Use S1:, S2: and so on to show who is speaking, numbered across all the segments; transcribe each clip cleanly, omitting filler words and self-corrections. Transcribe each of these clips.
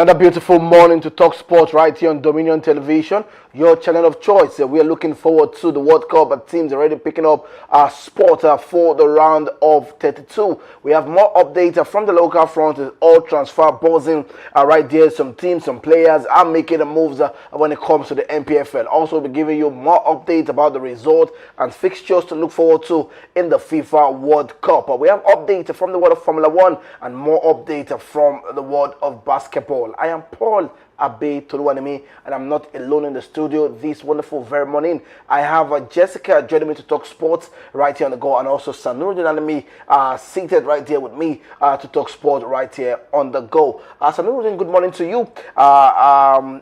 S1: Another beautiful morning to talk sports right here on Dominion Television, your channel of choice. We are looking forward to the World Cup. Our teams already picking up our sport for the round of 32. We have more updates from the local front. With all transfer buzzing right there. Some teams, some players are making the moves when it comes to the MPFL. Also, we'll be giving you more updates about the result and fixtures to look forward to in the FIFA World Cup. We have updates from the world of Formula One and more updates from the world of basketball. I am Paul Abe Toluwanimi, and I'm not alone in the studio this wonderful very morning. I have Jessica joining me to talk sports right here on the go, and also Sanuruddin Alimi seated right here with me to talk sport right here on the go. Sanuruddin, good morning to you.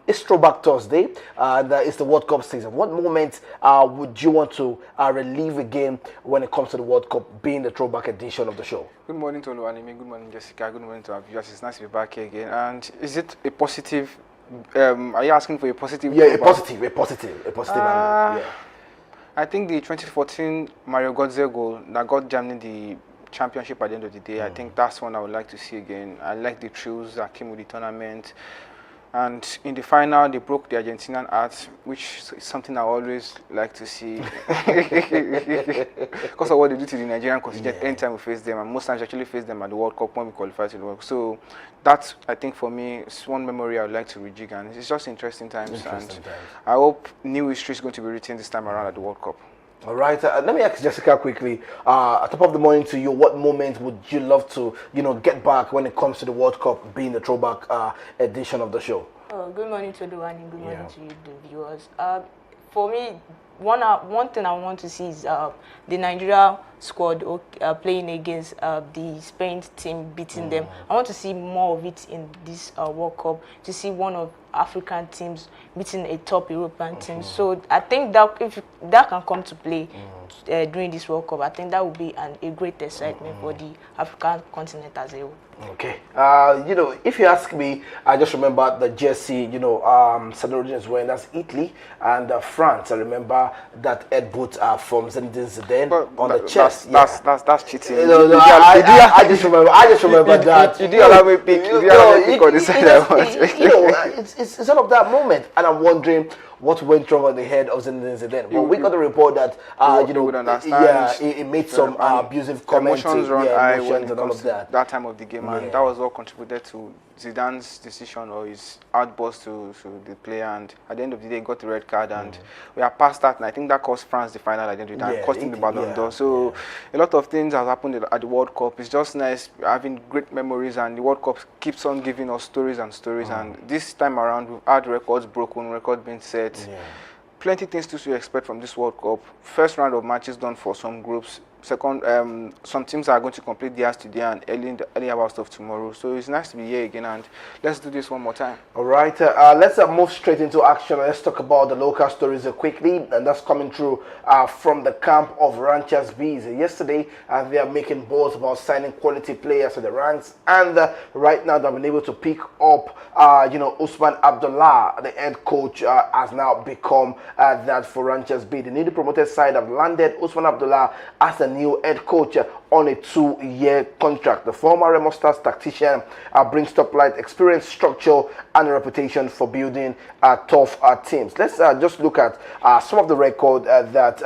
S1: It's Throwback Thursday, and it's the World Cup season. What moment would you want to relive again when it comes to the World Cup being the throwback edition of the show?
S2: Good morning to Oluwanimi, good morning Jessica, good morning to our viewers. It's nice to be back here again. And is it a positive? Are you asking for a positive?
S1: Yeah, a positive angle. Yeah.
S2: I think the 2014 Mario Götze goal that got Germany the championship at the end of the day, I think that's one I would like to see again. I like the thrills that came with the tournament. And in the final, they broke the Argentinian heart, which is something I always like to see. Because of what they do to the Nigerian contingent anytime we face them. And most times we actually face them at the World Cup when we qualify to the World Cup. So that's, I think, for me, it's one memory I would like to rejig. And it's just interesting times. I hope new history is going to be written this time around at the World Cup.
S1: All right. Let me ask Jessica quickly. At top of the morning to you, what moment would you love to, get back when it comes to the World Cup being the throwback edition of the show?
S3: Good morning to Luwani. Good morning to you, the viewers. For me, one thing I want to see is the Nigeria squad playing against the Spain team, beating them. I want to see more of it in this World Cup, to see one of African teams beating a top European team. So I think that if that can come to play during this World Cup, I think that would be a great excitement for the African continent as a whole.
S1: Okay. If you ask me, I just remember the jersey, Sanuruddin is wearing. That's Italy and France. I remember that head boot from Zinedine Zidane on the chest.
S2: That's cheating.
S1: I just remember that.
S2: You did allow me pick. You did allow me pick on the side I want.
S1: It's all of that moment, and I'm wondering what went wrong on the head of Zinedine Zidane. Well, we got the report that he made some abusive comments,
S2: emotions run high when it
S1: and all
S2: comes
S1: of that.
S2: That time of the game, and that was what contributed to Zidane's decision or his outburst to the player. And at the end of the day, he got the red card, and we are past that. And I think that cost France the final identity and cost him the Ballon d'Or. So a lot of things have happened at the World Cup. It's just nice having great memories, and the World Cup keeps on giving us stories and stories. And this time around, we've had records broken, records being set. Plenty things to expect from this World Cup. First round of matches done for some groups. Second, some teams are going to complete theirs today and early hours of tomorrow. So it's nice to be here again, and let's do this one more time.
S1: All right, let's move straight into action. Let's talk about the local stories quickly, and that's coming through from the camp of Ranchers Bees. Yesterday, they are making balls about signing quality players to the ranks, and right now they've been able to pick up, Usman Abdullah, the head coach, has now become that for Ranchers Bees. The newly promoted side have landed Usman Abdullah as the new head coach on a 2-year contract. The former Remo Stars tactician brings top-flight experience, structure, and a reputation for building tough teams. Let's just look at some of the record that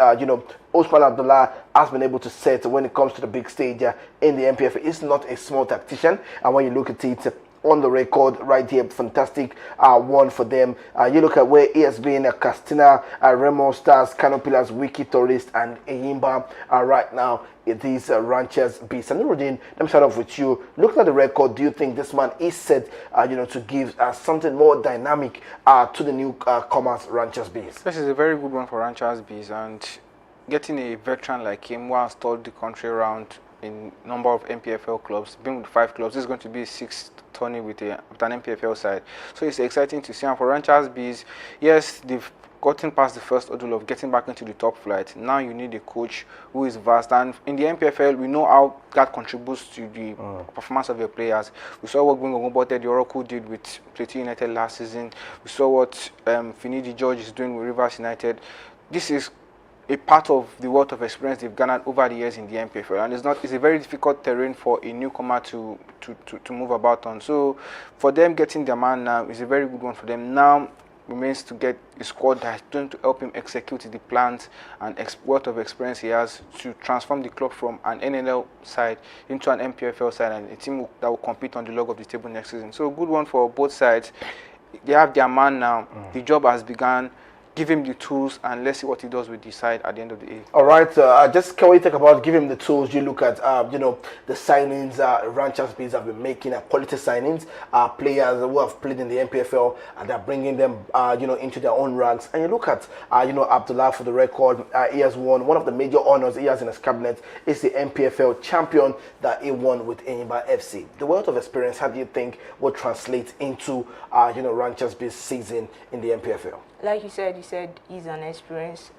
S1: Usman Abdullah has been able to set when it comes to the big stage in the MPFA. He's not a small tactician, and when you look at it on the record right here, fantastic one for them. You look at where he has been, Castina, Remo Stars, Canopilas, Wiki Tourist, and Eyimba right now. It is Ranchers Bees. Sanuruddin, let me start off with you. Looking at the record, do you think this man is set, to give something more dynamic to the newcomers, Ranchers Bees?
S2: This is a very good one for Ranchers Bees, and getting a veteran like him who has toured the country around in number of MPFL clubs, being with 5 clubs, this is going to be his 6th tourney with an MPFL side. So it's exciting to see. And for Ranchers Bees, yes, they've gotten past the first hurdle of getting back into the top flight. Now you need a coach who is vast. And in the MPFL, we know how that contributes to the performance of your players. We saw what Gbengo the Oracle did with Plateau United last season. We saw what Finidi George is doing with Rivers United. This is a part of the wealth of experience they've garnered over the years in the MPFL, and it's a very difficult terrain for a newcomer to move about on. So for them, getting their man now is a very good one for them. Now remains to get a squad that's going to help him execute the plans and wealth of experience he has to transform the club from an NNL side into an MPFL side and a team that will compete on the log of the table next season. So a good one for both sides. They have their man now. The job has begun. Give him the tools and let's see what he does with the side at the end of the day.
S1: All right, just can we talk about give him the tools? You look at you know, the signings Ranchers Bees have been making, quality signings, players who have played in the MPFL and they're bringing them you know, into their own ranks. And you look at you know, Abdullah, for the record, he has won one of the major honors he has in his cabinet is the MPFL champion that he won with Enyimba FC. The wealth of experience, how do you think will translate into you know, Ranchers Bees season in the MPFL?
S3: Like you said he's an experienced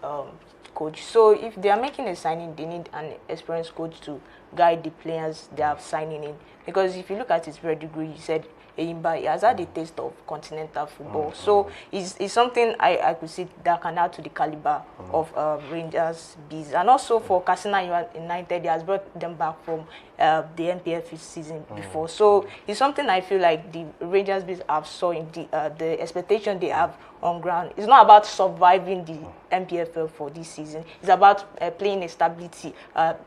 S3: coach. So if they are making a signing, they need an experienced coach to guide the players they are signing in. Because if you look at his pedigree, you said Enyimba, he has had a taste of continental football. So it's something I could see that can add to the caliber of Rangers Bees. And also for Katsina United, he has brought them back from the MPFL season before. So it's something I feel like the Rangers Bees have saw in the expectation they have on ground. It's not about surviving the MPFL for this season. It's about playing a stability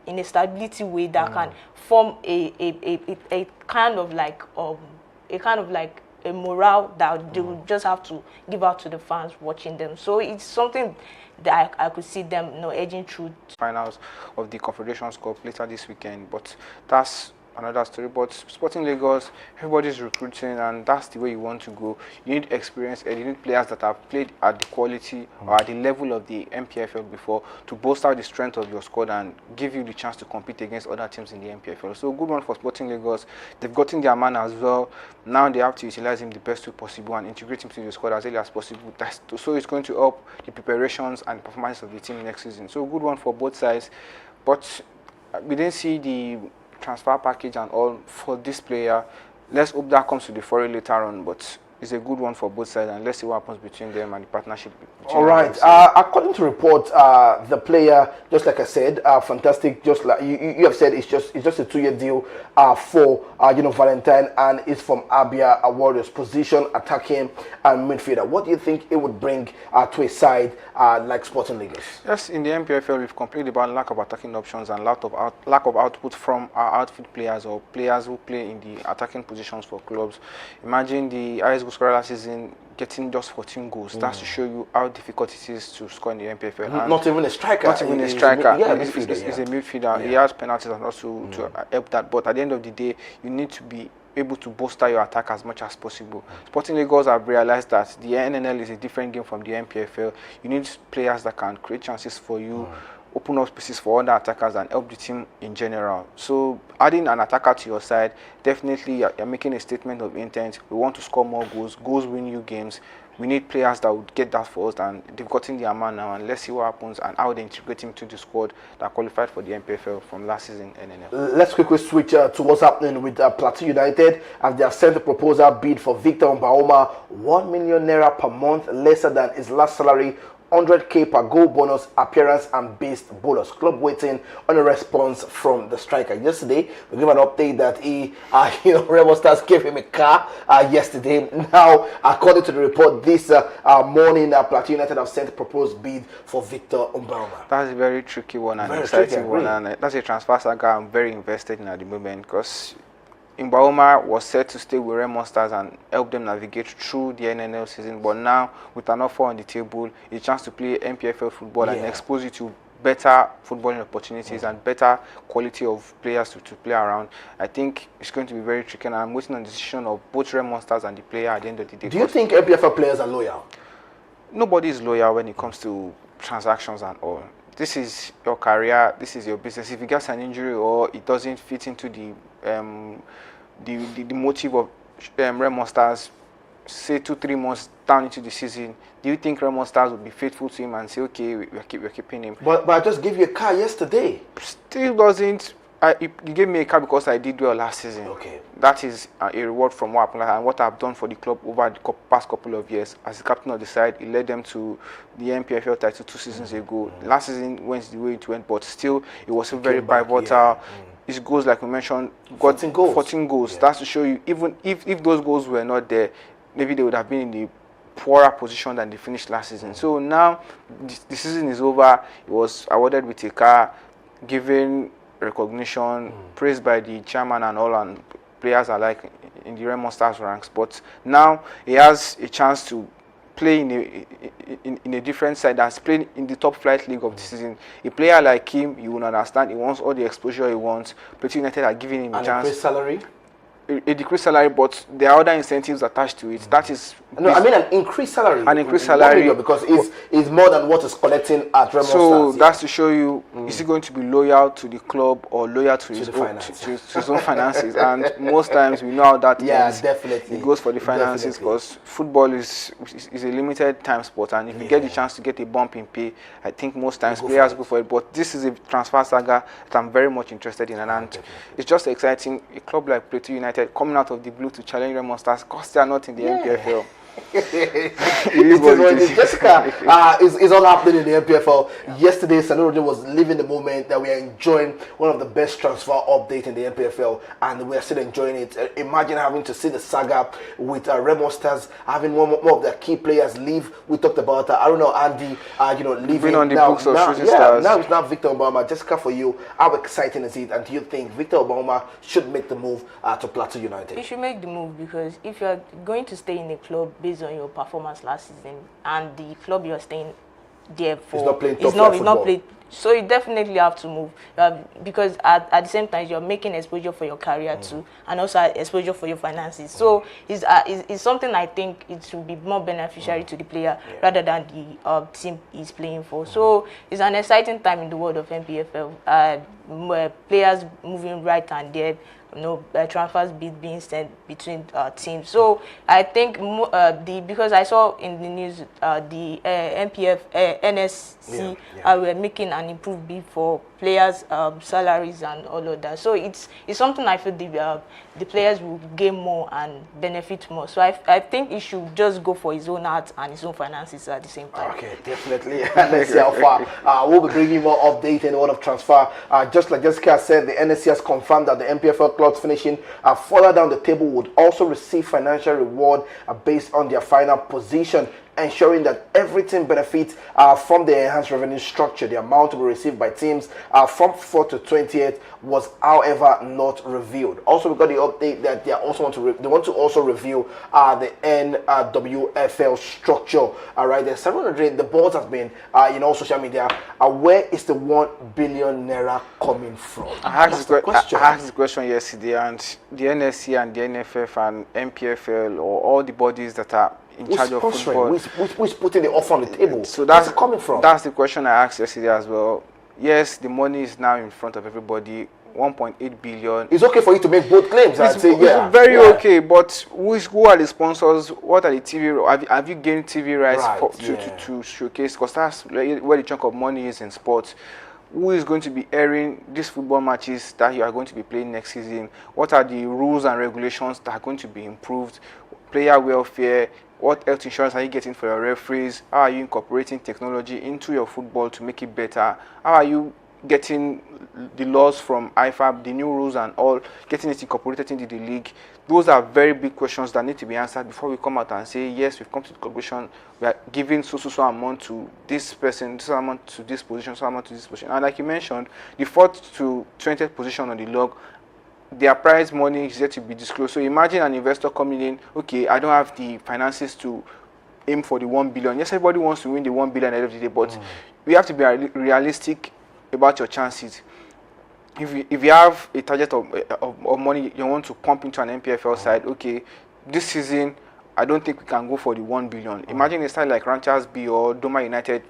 S3: in a stability way that can form a kind of like a morale that they will just have to give out to the fans watching them. So it's something that I could see them, you know, edging through.
S2: Finals of the Confederations Cup later this weekend, but that's another story. But Sporting Lagos, everybody's recruiting, and that's the way you want to go. You need experience, and you need players that have played at the quality or at the level of the MPFL before to bolster the strength of your squad and give you the chance to compete against other teams in the MPFL. So good one for Sporting Lagos. They've gotten their man as well. Now they have to utilize him the best way possible and integrate him to the squad as early as possible. So it's going to help the preparations and performance of the team next season. So good one for both sides. But we didn't see the transfer package and all for this player. Let's hope that comes to the foray later on, but it's a good one for both sides, and let's see what happens between them and the partnership between
S1: all right. According to report, the player, just like I said, fantastic. Just like you have said, it's just a 2-year deal for you know, Valentine, and it's from Abia Warriors. Position, attacking and midfielder. What do you think it would bring to a side like Sporting Lagos?
S2: Yes, in the MPFL, we've complained about lack of attacking options and lack of output from our outfield players or players who play in the attacking positions for clubs. Imagine the highest goal scorer last season getting just 14 goals. That's to show you how difficult it is to score in the MPFL.
S1: Not even a striker.
S2: Not even a striker.
S1: He's
S2: a midfielder. Yeah. He has penalties and also to help that. But at the end of the day, you need to be able to bolster your attack as much as possible. Sporting Lagos have realized that the NNL is a different game from the MPFL. You need players that can create chances for you, open up spaces for other attackers and help the team in general. So adding an attacker to your side, definitely you're making a statement of intent. We want to score more goals. Goals win you games. We need players that would get that for us, and they've gotten their man now, and let's see what happens and how they integrate him to the squad that qualified for the MPFL from last season NNL.
S1: Let's quickly switch to what's happening with Plateau United, and they have sent a proposal bid for Victor Mbaoma, 1 million naira per month, lesser than his last salary, 100k per goal bonus, appearance and based bonus. Club waiting on a response from the striker. Yesterday, we gave an update that he, you know, Rebel Stars gave him a car yesterday. Now, according to the report, this morning, Plateau United have sent a proposed bid for Victor Mbaoma.
S2: That's a very tricky one and
S1: very
S2: exciting one, and that's a transfer saga I'm very invested in at the moment, because Mbaoma was set to stay with Remo Stars and help them navigate through the NNL season, but now with an offer on the table, a chance to play MPFL football and expose you to better footballing opportunities and better quality of players to play around. I think it's going to be very tricky, and I'm waiting on the decision of both Remo Stars and the player at the end of the day.
S1: Do you think MPFL players are loyal?
S2: Nobody is loyal when it comes to transactions and all. This is your career, this is your business. If you get an injury or it doesn't fit into the motive of Remo Stars, say 2-3 months down into the season, do you think Remo Stars would be faithful to him and say, okay, we're keeping him?
S1: But I just gave you a car yesterday.
S2: Still doesn't You gave me a cap because I did well last season.
S1: Okay.
S2: That is a reward from what happened and what I've done for the club over the past couple of years. As the captain of the side, it led them to the NPFL title 2 seasons ago. Last season went the way it went, but still it was still very pivotal. His goals, like we mentioned, got 14 goals. Yeah. That's to show you, even if those goals were not there, maybe they would have been in the poorer position than they finished last season. So now the season is over. It was awarded with a car, given recognition, praised by the chairman and all, and players alike in the Remo Stars ranks. But now he has a chance to play in a different side that's playing in the top flight league of the season. A player like him, you will understand, he wants all the exposure he wants. Plateau United are giving him a chance.
S1: Increased salary?
S2: A decreased salary, but there are other incentives attached to it. That is...
S1: No, I mean an increased salary.
S2: An increased salary.
S1: Because it's more than what is collecting at Remo Stars.
S2: So that's to show you, is he going to be loyal to the club or loyal to his own finances? And most times we know how that ends.
S1: Definitely.
S2: He goes for the finances because football is a limited time sport, and if you get the chance to get a bump in pay, I think most times players go for it. But this is a transfer saga that I'm very much interested in, and it's just exciting. A club like Plateau United coming out of the blue to challenge Remo Stars because they are not in the NPFL.
S1: Jessica, is all happening in the NPFL. Yesterday, Sanurode was living the moment that we are enjoying one of the best transfer updates in the NPFL, and we are still enjoying it. Imagine having to see the saga with Remo Stars having one of their key players leave. We talked about I don't know, Andy, leaving
S2: on the books of Shooting Stars.
S1: Now it's not Victor Obama. Jessica, for you, how exciting is it? And do you think Victor Obama should make the move to Plateau United?
S3: He should make the move, because if you are going to stay in a club based on your performance last season, and the club you're staying there for
S1: is not playing,
S3: so you definitely have to move, because at the same time you're making exposure for your career too, and also exposure for your finances. So it's something I think it should be more beneficiary to the player rather than the team he's playing for. So it's an exciting time in the world of NPFL. Players moving right and left, transfers being sent between teams. So I think because I saw in the news the NSC were making an improved bid for players' salaries and all of that. So it's something I feel the players will gain more and benefit more. So I think he should just go for his own heart and his own finances at the same time.
S1: Okay, definitely. Let's see how far. We'll be bringing more update in the world of transfer. Just like Jessica said, the NSC has confirmed that the NPFL clubs finishing further down the table would also receive financial reward based on their final position, ensuring that every team benefits from the enhanced revenue structure. The amount to be received by teams from 4th to 28th was, however, not revealed. Also, we got the update that they want to also review the NWFL structure. All right, there's several. The board has been social media. Where is the £1 billion coming from?
S2: I asked the question yesterday, and the NSC and the NFF and MPFL, or all the bodies that are in charge of football,
S1: who's putting the offer on the table?
S2: So that's
S1: where's it coming from?
S2: That's the question I asked yesterday as well. Yes, the money is now in front of everybody. 1.8 billion.
S1: It's okay for you to make both claims. I'd say,
S2: it's very okay. But who are the sponsors? What are the TV? Have you gained TV rights to showcase? Because that's where the chunk of money is in sports. Who is going to be airing these football matches that you are going to be playing next season? What are the rules and regulations that are going to be improved? Player welfare. What health insurance are you getting for your referees? How are you incorporating technology into your football to make it better? How are you getting the laws from IFAB, the new rules and all, getting it incorporated into the league? Those are very big questions that need to be answered before we come out and say, yes, we've come to the conclusion, we are giving so amount to this person, this amount to this position, so amount to this position. And like you mentioned, the 4th to 20th position on the log, their prize money is yet to be disclosed. So imagine an investor coming in, okay, I don't have the finances to aim for the 1 billion. Yes, everybody wants to win the 1 billion at the end of the day, but we have to be realistic about your chances. If you have a target of money you want to pump into an NPFL side, okay, this season I don't think we can go for the 1 billion. Imagine a side like Ranchers B or Doma United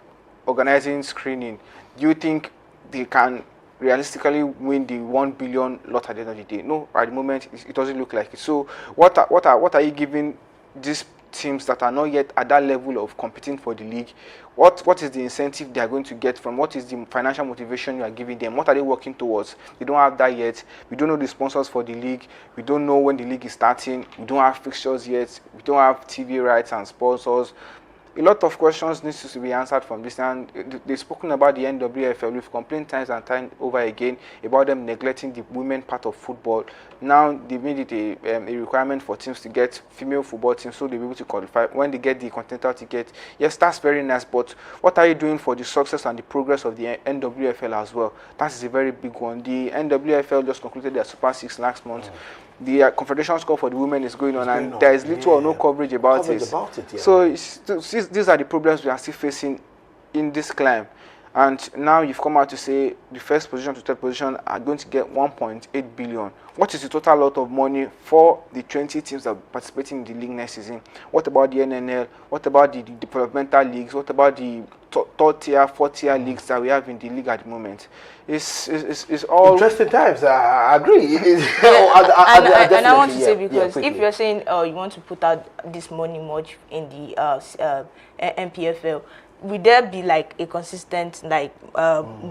S2: organizing screening. Do you think they can realistically win the 1 billion lot at the end of the day? No, at the moment it doesn't look like it. So what are you giving these teams that are not yet at that level of competing for the league, what is the incentive they are going to get from? What is the financial motivation you are giving them? What are they working towards? They don't have that yet. We don't know the sponsors for the league. We don't know when the league is starting. We don't have fixtures yet. We don't have TV rights and sponsors. A lot of questions need to be answered from this, and they've spoken about the NWFL. We've complained times and time over again about them neglecting the women part of football. Now they made it a requirement for teams to get female football teams so they'll be able to qualify when they get the continental ticket. Yes, that's very nice, but what are you doing for the success and the progress of the NWFL as well? That is a very big one. The NWFL just concluded their Super 6 last month. The Confederation Cup for the women is going on, and there is little or no coverage about it. So these are the problems we are still facing in this climb. And now you've come out to say the first position to third position are going to get 1.8 billion. What is the total lot of money for the 20 teams that are participating in the league next season? What about the NNL? What about the developmental leagues? What about the third tier, fourth tier leagues that we have in the league at the moment? It's all
S1: interesting times. I agree.
S3: And I want to say, because if you're saying you want to put out this money much in the NPFL, will there be like a consistent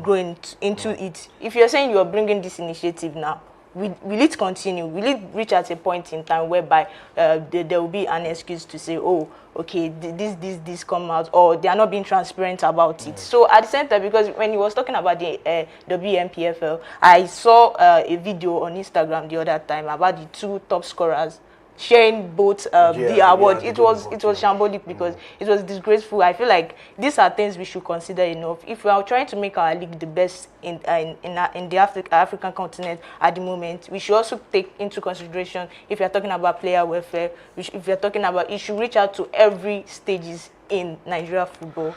S3: growing into it? If you're saying you're bringing this initiative now, will it continue? Will it reach at a point in time whereby there will be an excuse to say, oh, okay, this come out, or they are not being transparent about it? So at the same time, because when he was talking about the WNPFL, I saw a video on Instagram the other time about the 2 top scorers sharing both the award. It was shambolic, because it was disgraceful. I feel like these are things we should consider enough. If we are trying to make our league the best in the African continent at the moment, we should also take into consideration, if you are talking about player welfare, if you are talking about, it should reach out to every stages in Nigeria football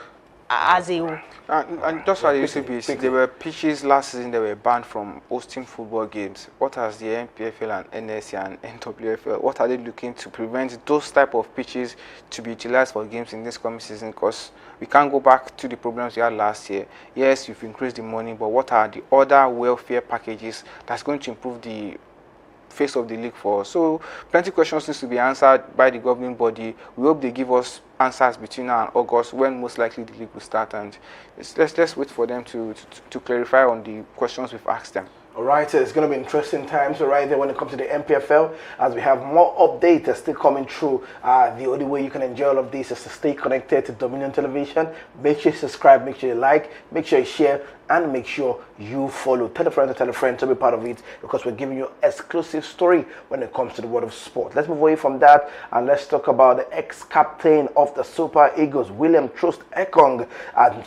S3: as a whole.
S2: And just like UCB, there were pitches last season that were banned from hosting football games. What has the NPFL and NSC and NWFL, what are they looking to prevent those type of pitches to be utilized for games in this coming season? Because we can't go back to the problems we had last year. Yes, you've increased the money, but what are the other welfare packages that's going to improve the face of the league for us? So plenty of questions needs to be answered by the governing body. We hope they give us answers between now and August, when most likely the league will start, and let's wait for them to clarify on the questions we've asked them.
S1: All right, it's going to be interesting times right there when it comes to the NPFL, as we have more updates still coming through. The only way you can enjoy all of this is to stay connected to Dominion Television. Make sure you subscribe, make sure you like, make sure you share, and make sure you follow. Tell a friend to be part of it, because we're giving you exclusive story when it comes to the world of sport. Let's move away from that and let's talk about the ex-captain of the Super Eagles, William Troost Ekong,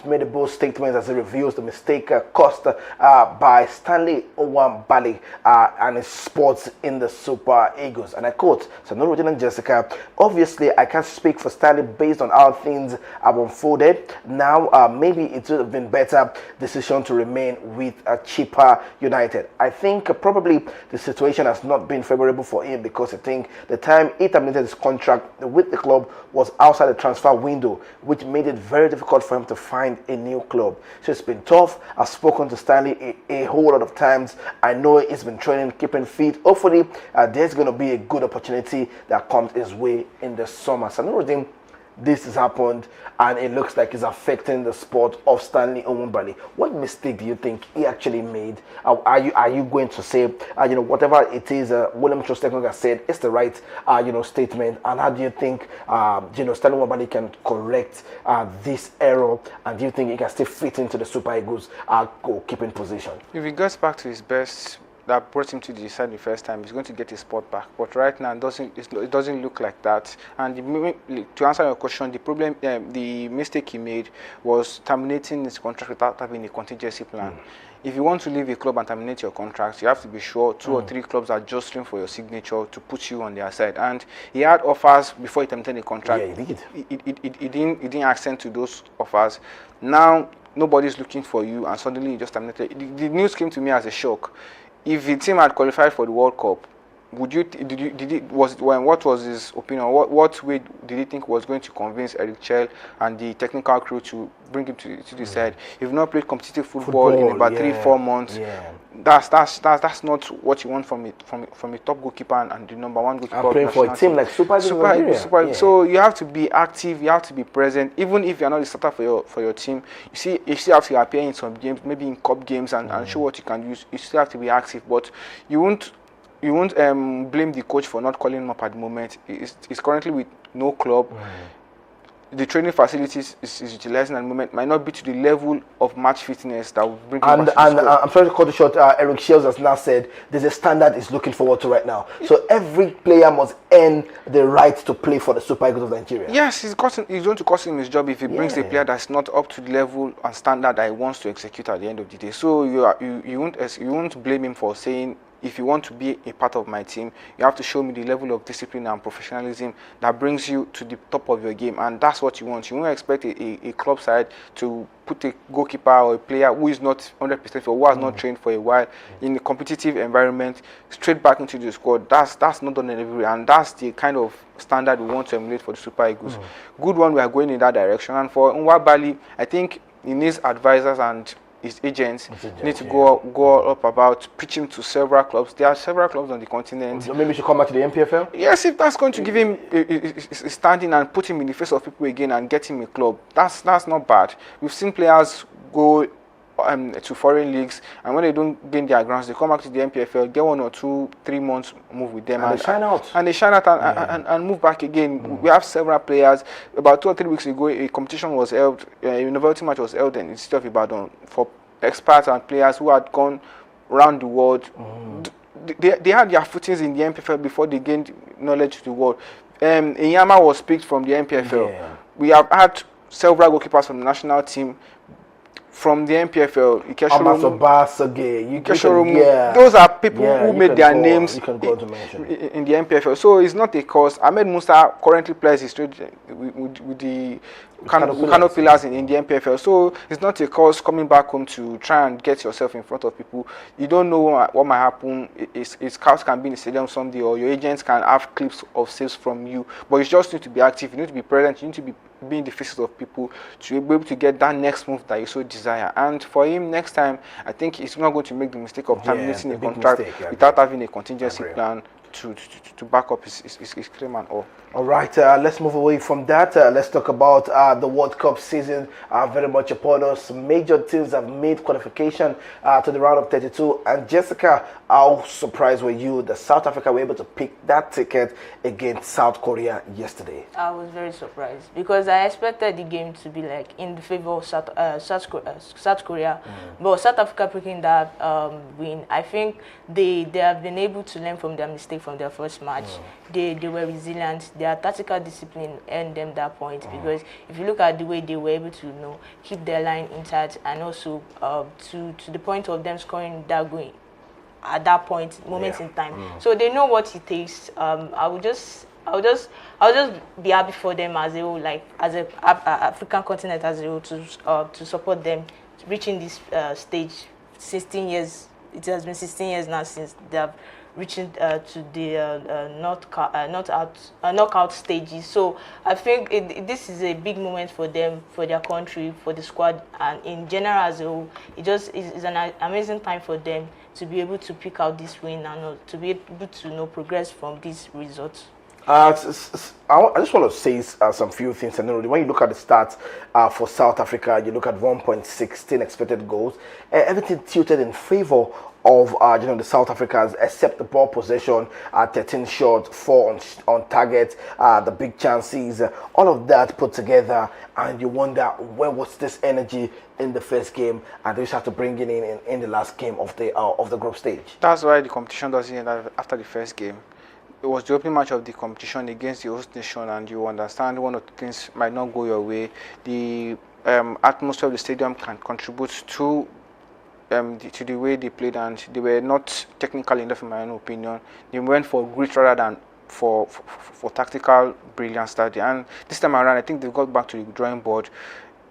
S1: made a bold statement as he reveals the mistake caused by Stanley Nwabali and his sports in the Super Eagles. And I quote, so no, Roger and Jessica, obviously I can't speak for Stanley based on how things have unfolded. Now, maybe it would have been better decision to remain with a cheaper United. I think probably the situation has not been favorable for him, because I think the time he terminated his contract with the club was outside the transfer window, which made it very difficult for him to find a new club. So it's been tough. I've spoken to Stanley a whole lot of times. I know he's been training, keeping fit. Hopefully there's going to be a good opportunity that comes his way in the summer. So this has happened, and it looks like it's affecting the sport of Stanley Nwabali. What mistake do you think he actually made? Are you going to say, whatever it is, William Troost Ekong has said, it's the right, statement? And how do you think, Stanley Nwabali can correct this error? And do you think he can still fit into the Super Eagles goalkeeping position?
S2: If he goes back to his best, that brought him to the side the first time, he's going to get his spot back. But right now, it doesn't look like that. And to answer your question, the problem, the mistake he made was terminating his contract without having a contingency plan. If you want to leave a club and terminate your contract, you have to be sure 2 or 3 clubs are jostling for your signature to put you on their side. And he had offers before he terminated the contract.
S1: Yeah, he did.
S2: He didn't accent to those offers. Now, nobody's looking for you, and suddenly you just terminated. The news came to me as a shock. If the team had qualified for the World Cup, would you what was his opinion? What way did he think was going to convince Eric Chell and the technical crew to bring him to the side? If you've not played competitive football in about 3-4 months, that's not what you want from a top goalkeeper and the number one goalkeeper.
S1: I'm playing for a team like Super Nigeria.
S2: So you have to be active, you have to be present, even if you're not the starter for your team. You still have to appear in some games, maybe in cup games, and show what you can use. You still have to be active, but you won't blame the coach for not calling him up at the moment. He's currently with no club. The training facilities is utilizing at the moment might not be to the level of match fitness that will bring him
S1: and
S2: back to the squad.
S1: I'm sorry to cut it short. Eric Shields has now said there's a standard he's looking forward to right now. So every player must earn the right to play for the Super Eagles of Nigeria.
S2: Yes, he's going to cost him his job if he brings a player that's not up to the level and standard that he wants to execute at the end of the day. So you won't blame him for saying, if you want to be a part of my team, you have to show me the level of discipline and professionalism that brings you to the top of your game, and that's what you want. You won't expect a club side to put a goalkeeper or a player who is not 100% or who has not trained for a while in a competitive environment straight back into the squad. That's not done everywhere, and that's the kind of standard we want to emulate for the Super Eagles. Good one, we are going in that direction. And for Nwabali, I think he needs advisors and his agents need to go up about preaching to several clubs. There are several clubs on the continent.
S1: So maybe we should come back to the MPFL?
S2: Yes, if that's going to give him a standing and put him in the face of people again and get him a club, that's not bad. We've seen players go to foreign leagues, and when they don't gain their grounds, they come back to the MPFL, get 1 or 2, 3 months, move with them,
S1: and they shine out.
S2: And they shine out and move back again. We have several players. About 2 or 3 weeks ago, a competition was held, a novelty match was held in the city of Ibadan for experts and players who had gone around the world. They had their footings in the MPFL before they gained knowledge to the world. Inyama was picked from the MPFL. We have had several goalkeepers from the national team from the MPFL. Those are people who made their names in the MPFL. So it's not a cause. Ahmed Musa currently plays his trade with the Kano Pillars in the MPFL. So it's not a cause coming back home to try and get yourself in front of people. You don't know what might happen. Scouts can be in the stadium someday, or your agents can have clips of saves from you. But you just need to be active. You need to be present. You need to be in the faces of people to be able to get that next move that you so desire. And for him, next time, I think he's not going to make the mistake of terminating a contract without having a contingency plan to back up his claim and all.
S1: All right, let's move away from that. Let's talk about the World Cup season very much upon us. Major teams have made qualification to the round of 32. And Jessica, how surprised were you that South Africa were able to pick that ticket against South Korea yesterday?
S3: I was very surprised because I expected the game to be like in the favor of South Korea. But South Africa picking that win, I think they have been able to learn from their mistake from their first match. They were resilient. Their tactical discipline earned them that point, because if you look at the way they were able to keep their line intact, and also to the point of them scoring that goal at that moment in time. So they know what it takes. I'll just be happy for them as a whole, like as a African continent as a whole, to support them reaching this stage. 16 years. It has been 16 years now since they have reaching to the knockout stages. So I think this is a big moment for them, for their country, for the squad, and in general as a whole. It just is an amazing time for them to be able to pick out this win and to be able to progress from these results.
S1: I just want to say some few things. And when you look at the stats for South Africa, you look at 1.16 expected goals. Everything tilted in favor of the South Africans, except the ball possession, 13 shots, 4 on target, the big chances, all of that put together, and you wonder where was this energy in the first game, and they just have to bring it in the last game of the group stage.
S2: That's why the competition doesn't end after the first game. It was the opening match of the competition against the host nation, and you understand one of the things might not go your way. The atmosphere of the stadium can contribute to the way they played, and they were not technical enough in my own opinion. They went for grit rather than for tactical brilliance that day. And this time around, I think they got back to the drawing board.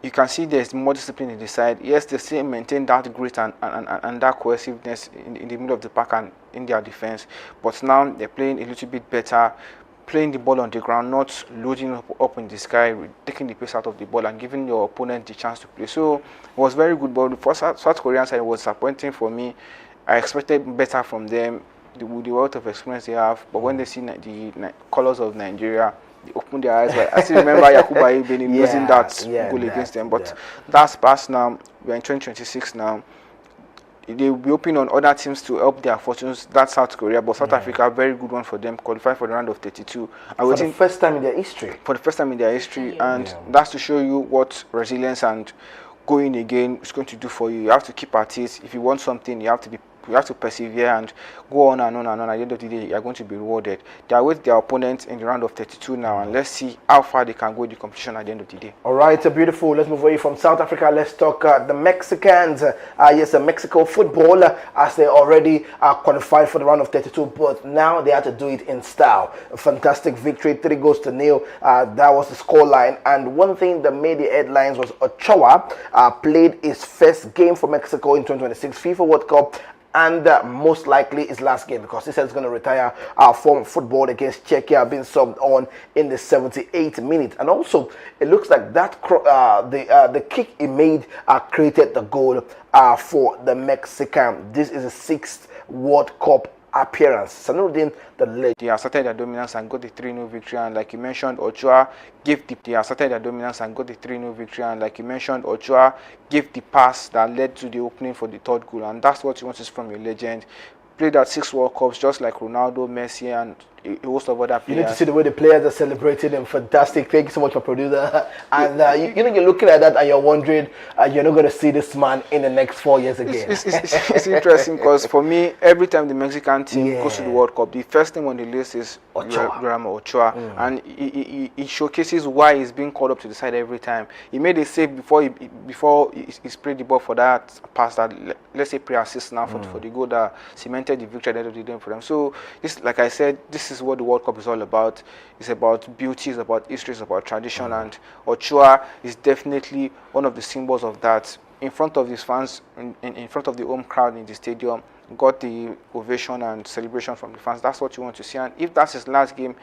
S2: you can see there's more discipline in the side. Yes, they still maintain that grit and that cohesiveness in the middle of the park and in their defense. But now they're playing a little bit better, playing the ball on the ground, not loading up in the sky, taking the pace out of the ball and giving your opponent the chance to play. So it was very good. But for South Korean side, it was disappointing for me. I expected better from them, with the wealth of experience they have. But when they see the colors of Nigeria, they open their eyes. But I still remember Yakuba Ibeni losing that goal against them. But that's past now. We're in 2026 now. They will be open on other teams to help their fortunes. That's South Korea, but South Africa, very good one for them, qualify for the round of 32.
S1: For the first time in their history.
S2: For the first time in their history, and that's to show you what resilience and going again is going to do for you. You have to keep at it. If you want something, you have to persevere and go on and on and on. At the end of the day, you are going to be rewarded. They are with their opponents in the round of 32 now, and let's see how far they can go in the competition at the end of the day.
S1: All right, beautiful. Let's move away from South Africa. Let's talk the Mexicans. Yes, Mexico football, as they already qualified for the round of 32, but now they had to do it in style. A fantastic victory, 3-0. That was the scoreline. And one thing that made the headlines was Ochoa played his first game for Mexico in 2026 FIFA World Cup, and most likely his last game, because he said he's going to retire from football against Czechia, being subbed on in the 78th minute. And also, it looks like that the kick he made created the goal for the Mexican. This is the 6th World Cup appearance. Sanuddin, the legend.
S2: They asserted their dominance and got the 3-0 victory, and like you mentioned, Ochoa gave they asserted their dominance and got the 3-0 victory, and like you mentioned, Ochoa gave the pass that led to the opening for the 3rd goal, and that's what you want to see from your legend. Played at 6 World Cups just like Ronaldo, Messi, and a host of other players.
S1: You need to see the way the players are celebrating him. Fantastic. Thank you so much, my producer. And you're looking at that and you're wondering, you're not going to see this man in the next 4 years again.
S2: It's interesting, because for me, every time the Mexican team goes to the World Cup, the first thing on the list is Ochoa. And he showcases why he's being called up to the side every time. He made a save before he sprayed the ball for that pass that, let's say, pre-assist now for the goal that cemented the victory at the end of the day for them. So this, like I said, this is what the World Cup is all about. It's about beauty, it's about history, it's about tradition, and Ochoa is definitely one of the symbols of that. In front of his fans, in front of the home crowd in the stadium, got the ovation and celebration from the fans. That's what you want to see. And if that's his last game,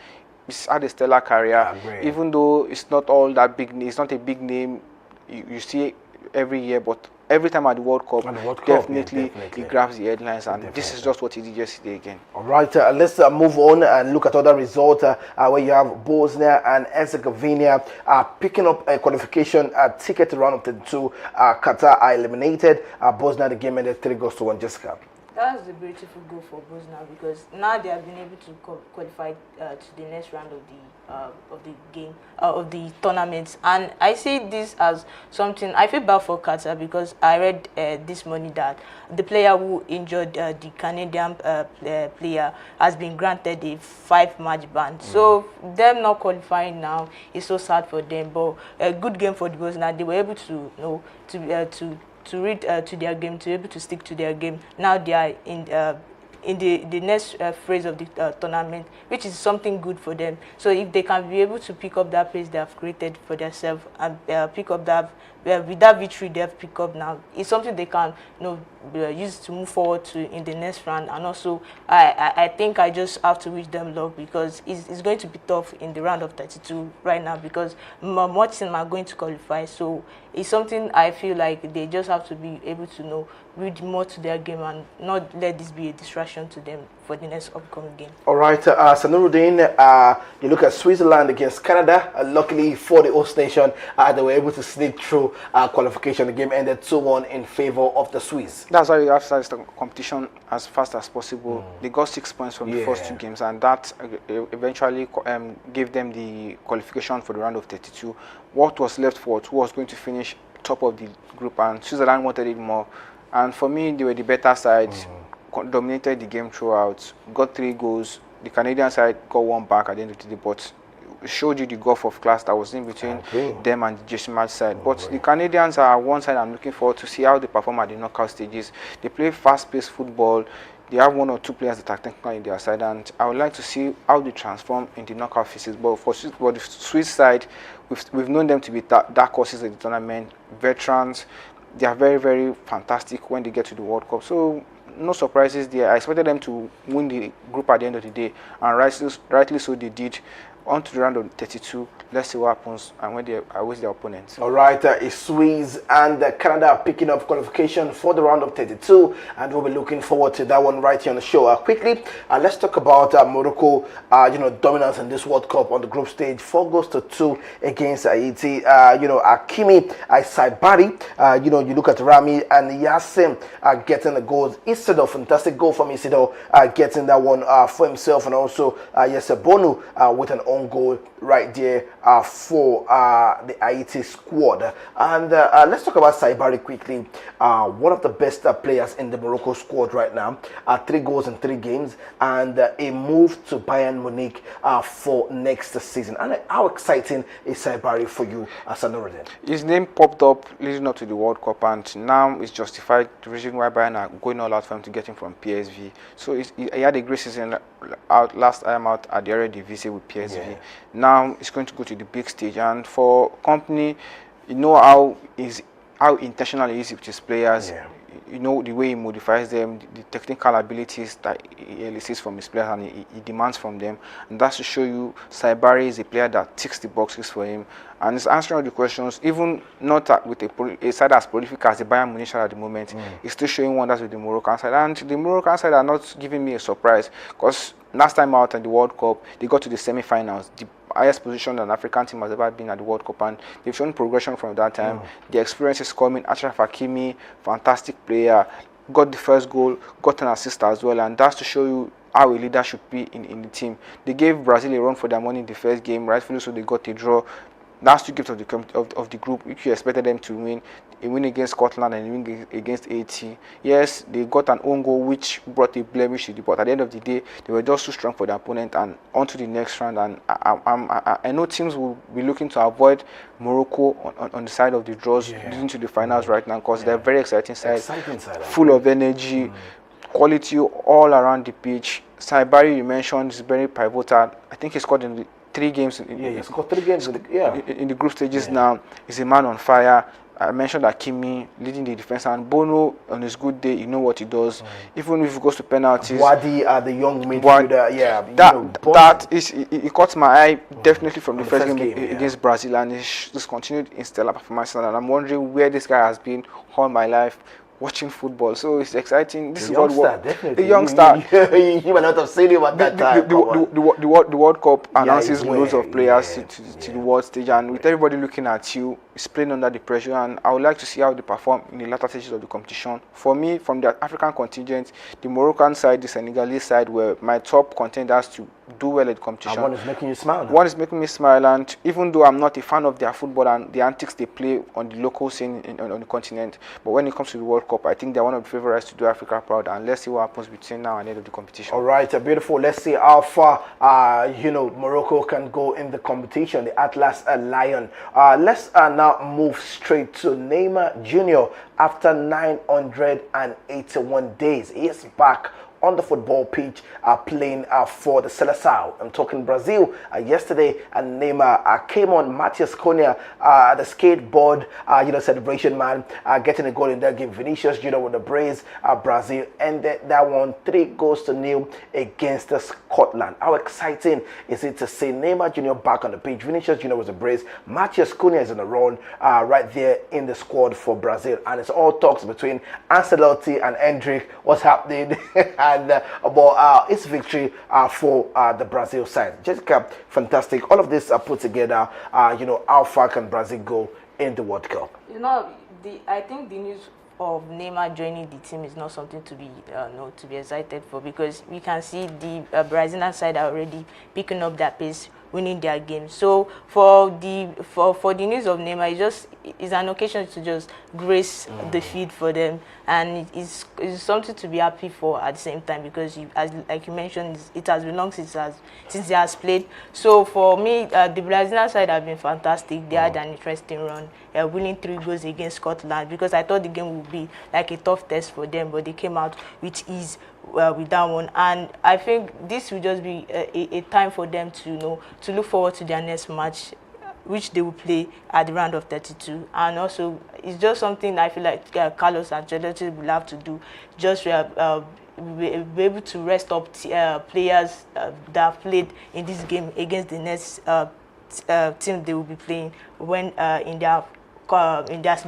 S2: he's had a stellar career. Even though it's not all that big, it's not a big name you see every year, but every time at the World Cup, definitely he grabs the headlines, and this is just what he did yesterday again. All
S1: right, let's move on and look at other results where you have Bosnia and Herzegovina picking up a qualification ticket to round of 32. Qatar are eliminated. Bosnia, the game ended 3-1. Jessica.
S3: That was a beautiful goal for Bosnia, because now they have been able to qualify to the next round of the tournament. And I see this as something. I feel bad for Qatar, because I read this morning that the player who injured the Canadian player has been granted a 5-match ban. So them not qualifying now is so sad for them. But a good game for the Bosnia. They were able to to read to their game, to be able to stick to their game. Now they are in the next phase of the tournament, which is something good for them. So if they can be able to pick up that place they have created for themselves and pick up that with that victory they have picked up now, it's something they can use to move forward to in the next round. And also, I think I just have to wish them luck, because it's going to be tough in the round of 32 right now, because more teams are going to qualify. So it's something I feel like they just have to be able to read more to their game and not let this be a distraction to them for the next upcoming game.
S1: All right, Sanuddin, you look at Switzerland against Canada. Luckily for the host nation, they were able to sneak through qualification. The game ended 2-1 in favor of the Swiss.
S2: That's why you have to start the competition as fast as possible. They got 6 points from the first 2 games, and that eventually gave them the qualification for the round of 32. What was left for who was going to finish top of the group, and Switzerland wanted it more. And for me, they were the better side, dominated the game throughout, got 3 goals. The Canadian side got 1 back at the end of the day, but showed you the gulf of class that was in between them and the Jessima's side. But the Canadians are one side I'm looking forward to see how they perform at the knockout stages. They play fast-paced football. they have one or two players that are technical in their side, and I would like to see how they transform in the knockout phases. But for the Swiss side, we've known them to be dark horses in the tournament, veterans. They are very, very fantastic when they get to the World Cup. So no surprises there. I expected them to win the group at the end of the day, and rightly so they did. On to the round of 32. Let's see what happens and when they await their opponents.
S1: All right, Swiss and Canada are picking up qualification for the round of 32, and we'll be looking forward to that one right here on the show. Quickly, let's talk about Morocco. Dominance in this World Cup on the group stage, 4-2 against Haiti. Hakimi, Saibari. You look at Rami and Yassim getting the goals. Isidore, fantastic goal from Isidore, getting that one for himself, and also Bonu with an own goal right there for the Haiti squad. And let's talk about Saibari quickly. One of the best players in the Morocco squad right now. 3 goals in 3 games, and a move to Bayern Munich for next season. And how exciting is Saibari for you, Sanuruddin?
S2: His name popped up leading up to the World Cup, and now it's justified the reason why Bayern are going all out for him to get him from PSV. So he had a great season last time out at the Eredivisie with PSV. Yeah. Now he's going to go to the big stage, and for company, you know how intentional he is with his players. Yeah. You know the way he modifies them, the technical abilities that he elicits from his players, and he demands from them. And that's to show you Saibari is a player that ticks the boxes for him, and is answering all the questions, even not with a side as prolific as the Bayern Munich at the moment. He's still showing wonders with the Moroccan side, and the Moroccan side are not giving me a surprise, because last time out at the World Cup, they got to the semi-finals. The highest position an African team has ever been at the World Cup, and they've shown progression from that time. The experience is coming. Achraf Hakimi, fantastic player, got the first goal, got an assist as well, and that's to show you how a leader should be in the team. They gave Brazil a run for their money in the first game, rightfully so. They got a draw. That's 2 games of the group, which you expected them to win. A win against Scotland and a win against Haiti. Yes, they got an own goal, which brought a blemish to the, but at the end of the day, they were just too strong for their opponent, and on to the next round. And I know teams will be looking to avoid Morocco on the side of the draws leading to the finals right now, because they're a very exciting side, full of energy, quality all around the pitch. Saibari, you mentioned, is very pivotal. I think he scored in the 3 games.
S1: He's got 3 games
S2: in the group stages now. He's a man on fire. I mentioned Hakimi leading the defense, and Bono on his good day, you know what he does. Even if he goes to penalties.
S1: Wadi, the young midfielder,
S2: he caught my eye definitely from the first game against Brazil, and he's continued in stellar performance. And I'm wondering where this guy has been all my life, watching football. So it's exciting. This is what
S1: definitely.
S2: The young star.
S1: You might not have seen him at that time.
S2: The World Cup announces loads of players to the world stage, and with everybody looking at you, it's playing under the pressure. And I would like to see how they perform in the latter stages of the competition. For me, from the African contingent, the Moroccan side, the Senegalese side were my top contenders to do well at the competition.
S1: And one is making you smile.
S2: One is making me smile, and even though I'm not a fan of their football and the antics they play on the local scene on the continent, but when it comes to the World Cup, I think they're one of the favorites to do Africa proud, and let's see what happens between now and the end of the competition.
S1: All right, beautiful. Let's see how far Morocco can go in the competition. The Atlas Lion. Let's now move straight to Neymar Jr. After 981 days, he is back on the football pitch, playing for the Seleção. I'm talking Brazil. Yesterday, Neymar came on. Matheus Cunha, the skateboard, celebration man, getting a goal in that game. Vinicius Junior with the brace. Brazil ended that one 3-0 against Scotland. How exciting is it to see Neymar Junior back on the pitch? Vinicius Junior was the brace. Matheus Cunha is on the run, right there in the squad for Brazil, and it's all talks between Ancelotti and Hendrick. What's happening? And about its victory for the Brazil side. Jessica, fantastic. All of this are put together. How far can Brazil go in the World Cup?
S3: I think the news of Neymar joining the team is not something to be excited for, because we can see the Brazilian side are already picking up that pace, winning their games. So for the news of Neymar, it's an occasion to just grace the field for them, and it's something to be happy for at the same time, because like you mentioned, it has been long since he has played. So for me, the Brazilian side have been fantastic. They had an interesting run, winning 3 goals against Scotland, because I thought the game would be like a tough test for them, but they came out with ease with that one. And I think this will just be a time for them to to look forward to their next match, which they will play at the round of 32. And also, it's just something I feel like Carlos Ancelotti will have to do, just be able to rest up players that have played in this game against the next team they will be playing when in their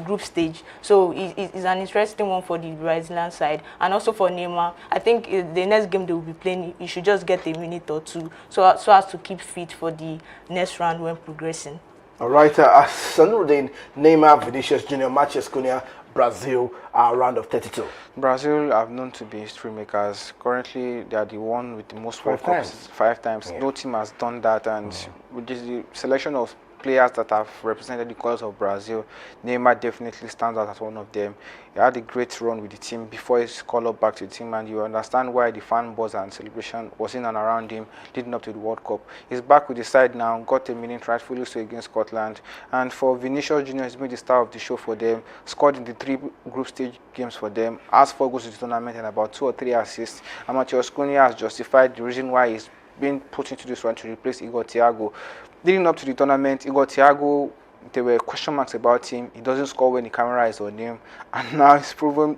S3: group stage. So it's an interesting one for the Brazilian side, and also for Neymar. I think the next game they will be playing, he should just get a minute or two, so as to keep fit for the next round when progressing.
S1: All right, Sanuddin, Neymar, Vinicius Junior, Matheus Cunha, Brazil, round of 32.
S2: Brazil are known to be history makers. Currently, they are the one with the most World Cups, 5 times. Yeah. No team has done that, and with the selection of players that have represented the colours of Brazil, Neymar definitely stands out as one of them. He had a great run with the team before he's called up back to the team, and you understand why the fan buzz and celebration was in and around him leading up to the World Cup. He's back with the side now, got a minute, rightfully so, against Scotland. And for Vinicius Junior, he's been the star of the show for them, scored in the 3 group stage games for them, has 4 goals to the tournament and about 2 or 3 assists. And Matheus Cunha has justified the reason why he's been put into this one to replace Igor Thiago. Leading up to the tournament, Igor Thiago, there were question marks about him. He doesn't score when the camera is on him, and now he's proven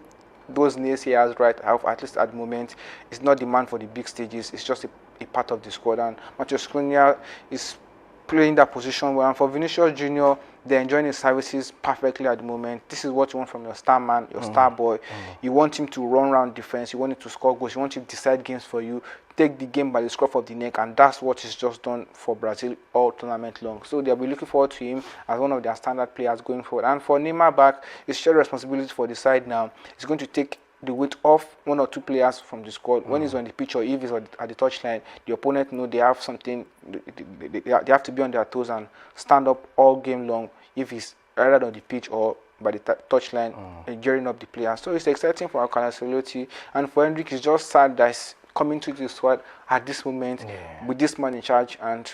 S2: those naysayers right, at least at the moment. He's not the man for the big stages. It's just a part of the squad, and Matheus Cunha is playing that position well. And for Vinicius Junior, they're enjoying his services perfectly at the moment. This is what you want from your star man, your star boy. You want him to run around defense. You want him to score goals. You want him to decide games for you, take the game by the scruff of the neck, and that's what he's just done for Brazil all tournament long. So they'll be looking forward to him as one of their standard players going forward. And for Neymar back, it's shared responsibility for the side now. He's going to take the weight off 1 or 2 players from the squad. When he's on the pitch or if he's at the touchline, the opponent know they have something, they have to be on their toes and stand up all game long if he's either on the pitch or by the touchline, gearing up the players. So it's exciting for Carlos Ancelotti, and for Hendrick, it's just sad that he's coming to the squad at this moment with this man in charge, and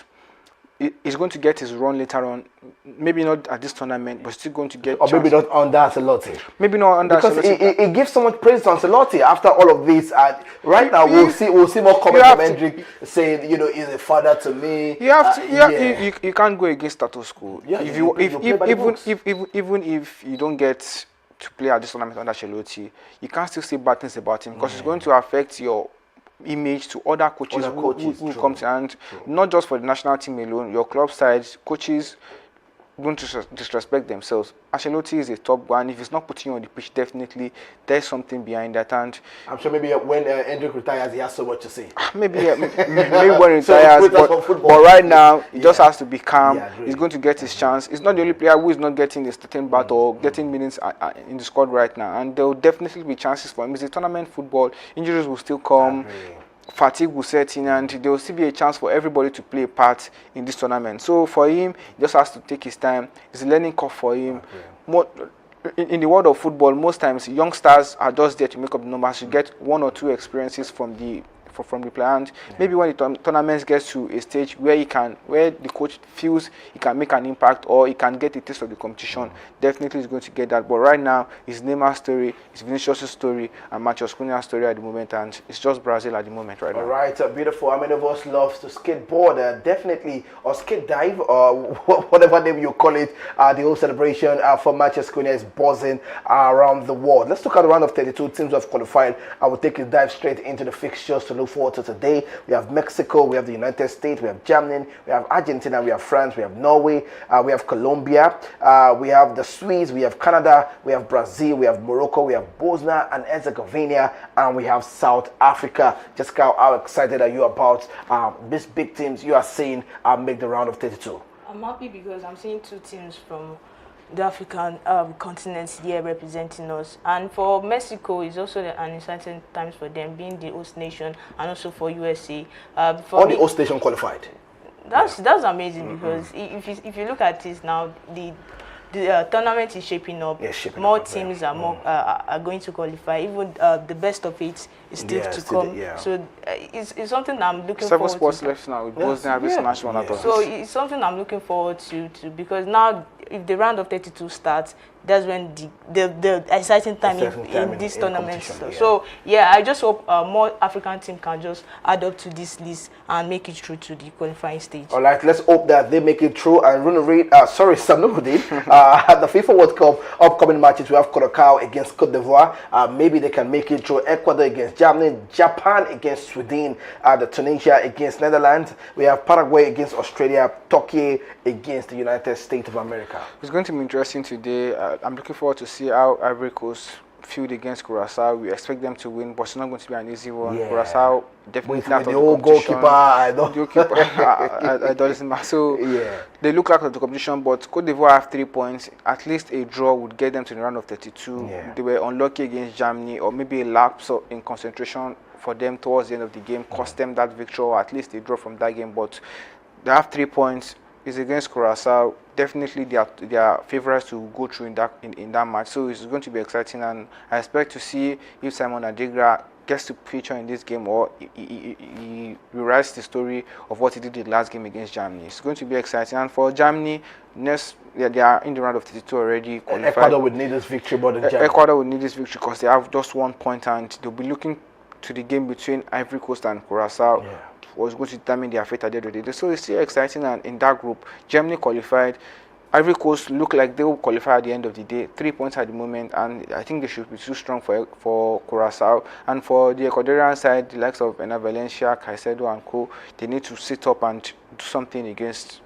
S2: he's going to get his run later on. Maybe not at this tournament, but still going to get.
S1: Or maybe not under Ancelotti.
S2: Maybe not under Ancelotti.
S1: Because he gives so much praise to Ancelotti after all of this. And right now, we'll see more comments from Hendrick saying, he's a father to me.
S2: You have to. You can't go against status quo. Yeah, even if you don't get to play at this tournament under Ancelotti, you can still say bad things about him, because it's going to affect your image to other coaches who come to, and not just for the national team alone, your club side coaches don't disrespect themselves. Ancelotti is a top guy, and if he's not putting you on the pitch, definitely there's something behind that. And
S1: I'm sure maybe when Hendrick retires, he has so much to say.
S2: Maybe when he retires, but right now he just has to be calm. He's going to get his chance. He's not the only player who is not getting a starting bat or getting minutes in the squad right now, and there will definitely be chances for him. It's a tournament football. Injuries will still come. Fatigue will set in, and there will still be a chance for everybody to play a part in this tournament. So for him, he just has to take his time. It's a learning curve for him. In the world of football, most times youngsters are just there to make up the numbers. You get 1 or 2 experiences from the player, and maybe when the tournament gets to a stage where the coach feels he can make an impact or he can get a taste of the competition, definitely he's going to get that. But right now, it's Neymar's story, it's Vinicius' story, and Matheus Cunha's story at the moment, and it's just Brazil at the moment right now.
S1: All right, beautiful. How many of us loves to skateboard? Definitely, or skate dive, or whatever name you call it. The whole celebration for Matheus Cunha is buzzing around the world. Let's look at the round of 32 teams who have qualified. I will take a dive straight into the fixtures to look forward to today. We have Mexico, we have the United States, we have Germany, we have Argentina, we have France, we have Norway, we have Colombia, we have the Swedes, we have Canada, we have Brazil, we have Morocco, we have Bosnia and Herzegovina, and we have South Africa. Jessica, how excited are you about these big teams you are seeing make the round of 32?
S3: I'm happy because I'm seeing 2 teams from the African continent here representing us, and for Mexico it's also an exciting times for them, being the host nation, and also for USA.
S1: All the host nation qualified.
S3: That's amazing, because if you look at this now, the tournament is shaping up.
S1: Yeah, shaping
S3: more
S1: up,
S3: teams are are going to qualify. Even the best of it is still to come. So it's something I'm looking forward to.
S2: 7 spots left now with Bosnia having smashed one out of
S3: So it's something I'm looking forward to because now if the round of 32 starts, that's when the exciting time in this tournament. So yeah, I just hope more African teams can just add up to this list and make it through to the qualifying stage.
S1: All right, let's hope that they make it through. And Sanuddin, the FIFA World Cup upcoming matches, we have Curacao against Cote d'Ivoire. Maybe they can make it through. Ecuador against Germany, Japan against Sweden, the Tunisia against Netherlands. We have Paraguay against Australia, Turkey against the United States of America.
S2: It's going to be interesting today. I'm looking forward to see how Ivory Coast field against Curacao. We expect them to win, but it's not going to be an easy one. Curacao definitely out of the competition. Goalkeeper, so they look out of the competition, but Cote d'Ivoire have 3 points. At least a draw would get them to the round of 32. They were unlucky against Germany, or maybe a lapse in concentration for them towards the end of the game cost them that victory, or at least a draw from that game. But they have 3 points. It's against Curacao. Definitely they are favorites to go through in that match. So it's going to be exciting, and I expect to see if Simon Adingra gets to feature in this game, or he rewrites the story of what he did in the last game against Germany. It's going to be exciting. And for Germany, they are in the round of 32 already qualified.
S1: Ecuador would need this victory more than Germany.
S2: Ecuador would need this victory because they have just 1 point, and they'll be looking to the game between Ivory Coast and Curacao. Was going to determine their fate at the end of the day. So it's still exciting, and in that group, Germany qualified. Ivory Coast look like they will qualify at the end of the day. 3 points at the moment, and I think they should be too strong for Curacao. And for the Ecuadorian side, the likes of Ena Valencia, Caicedo and co, they need to sit up and do something against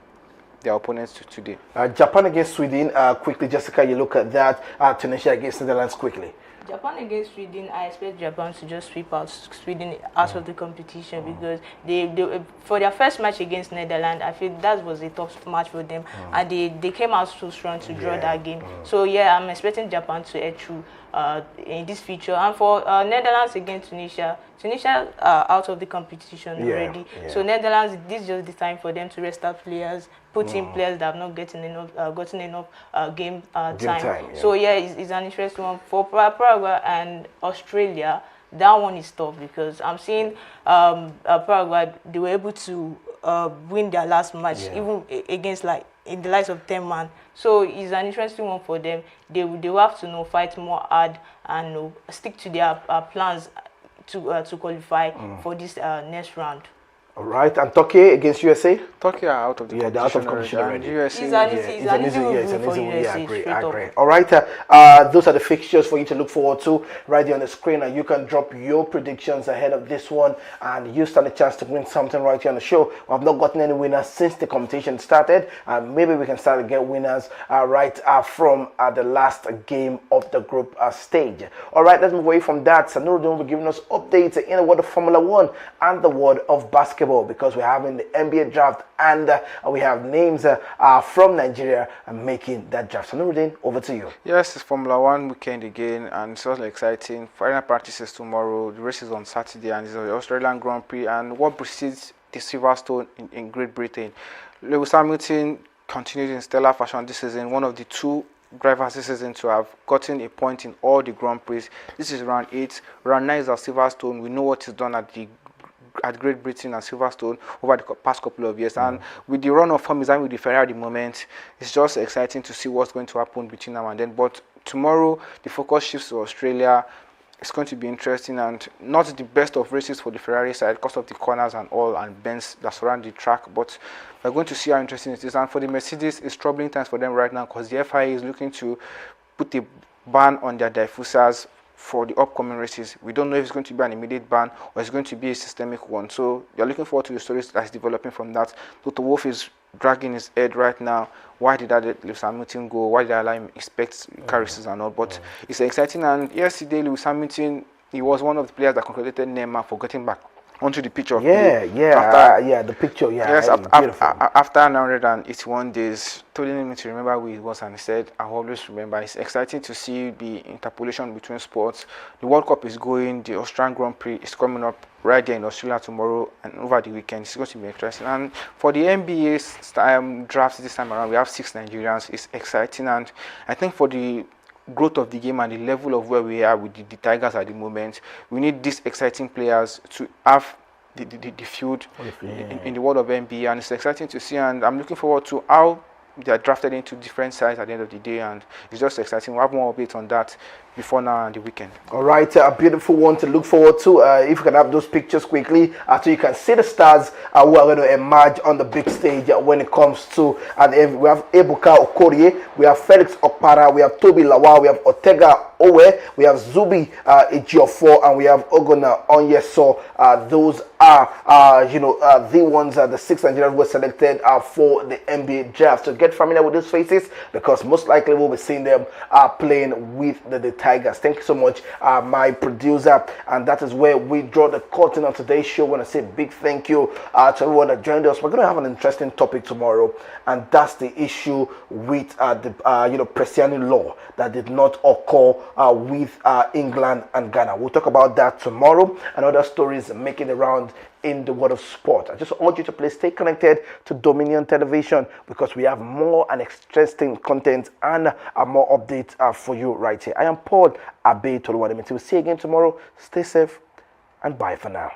S2: their opponents today.
S1: Japan against Sweden, quickly, Jessica, you look at that. Tunisia against Netherlands, quickly.
S3: Japan against Sweden, I expect Japan to just sweep out Sweden out of the competition because they for their first match against Netherlands, I feel that was a tough match for them, and they came out so strong to draw that game. So yeah, I'm expecting Japan to head through in this feature. And for Netherlands against Tunisia, Tunisia are out of the competition already. So Netherlands, this is just the time for them to restart players, put in players that have not gotten enough game time. So yeah, it's an interesting one for Paraguay and Australia. That one is tough because I'm seeing Paraguay, they were able to win their last match even against in the likes of 10 man. So it's an interesting one for them. They will have to fight more hard and stick to their plans to qualify for this next round.
S1: All right, and Turkey against USA?
S2: Turkey are out of the competition.
S1: They're out of competition already.
S3: USA, it's an easy one.
S1: I agree. All right, those are the fixtures for you to look forward to right there on the screen, and you can drop your predictions ahead of this one, and you stand a chance to win something right here on the show. We have not gotten any winners since the competition started, and maybe we can start to get winners from the last game of the group stage. All right, let's move away from that. Sanuddin will be giving us updates in the world of Formula 1 and the world of basketball, because we're having the NBA draft, and we have names from Nigeria making that draft. So Nuruddin, over to you.
S2: Yes, it's Formula 1 weekend again, and it's also exciting. Final practices tomorrow, the race is on Saturday, and it's the Australian Grand Prix, and what precedes the Silverstone in Great Britain. Lewis Hamilton continued in stellar fashion this season, one of the 2 drivers this season to have gotten a point in all the Grand Prix. This is round 8. Round 9 is at Silverstone. We know what is done at Great Britain and Silverstone over the past couple of years, and with the run of form is with the Ferrari at the moment, it's just exciting to see what's going to happen between now and then. But tomorrow the focus shifts to Australia. It's going to be interesting, and not the best of races for the Ferrari side because of the corners and all and bends that surround the track, but we're going to see how interesting it is. And for the Mercedes, it's troubling times for them right now because the FIA is looking to put a ban on their diffusers for the upcoming races. We don't know if it's going to be an immediate ban or it's going to be a systemic one. So we are looking forward to the stories that's developing from that. Dr. Wolf is dragging his head right now. Why did I let Lewis Hamilton go? Why did I allow him expect cases and all? But it's exciting. And yesterday, Lewis Hamilton, he was one of the players that congratulated Neymar for getting back onto the pitch of
S1: play. Yeah, the picture,
S2: yes, after 981 days, telling me to remember who it was, and he said, I always remember. It's exciting to see the interpolation between sports. The World Cup is going, the Australian Grand Prix is coming up right there in Australia tomorrow and over the weekend. It's going to be interesting. And for the NBA drafts this time around, we have 6 Nigerians. It's exciting, and I think for the growth of the game and the level of where we are with the Tigers at the moment, we need these exciting players to have the field in the world of NBA, and it's exciting to see, and I'm looking forward to how they are drafted into different sides at the end of the day, and it's just exciting. We'll have more updates on that before now and the weekend. All right,
S1: a beautiful one to look forward to. If you can have those pictures quickly, so you can see the stars who are going to emerge on the big stage when it comes to, and we have Ebuka Okorie, we have Felix Okpara, we have Toby Lawal, we have Ortega Owe, we have Zubi Ejiofor, and we have Ogona Onyeso. Those are, the ones, the 6 Nigerians were selected for the NBA draft. So get familiar with those faces, because most likely we'll be seeing them playing with the Tigers. Thank you so much, my producer, and that is where we draw the curtain on today's show. I want to say a big thank you to everyone that joined us. We're going to have an interesting topic tomorrow, and that's the issue with the Presiani law that did not occur with England and Ghana. We'll talk about that tomorrow, and other stories making the round in the world of sport. I just urge you to please stay connected to Dominion Television, because we have more and interesting content and more updates for you right here. I am Paul Abe Toluwademi. We'll see you again tomorrow. Stay safe and bye for now.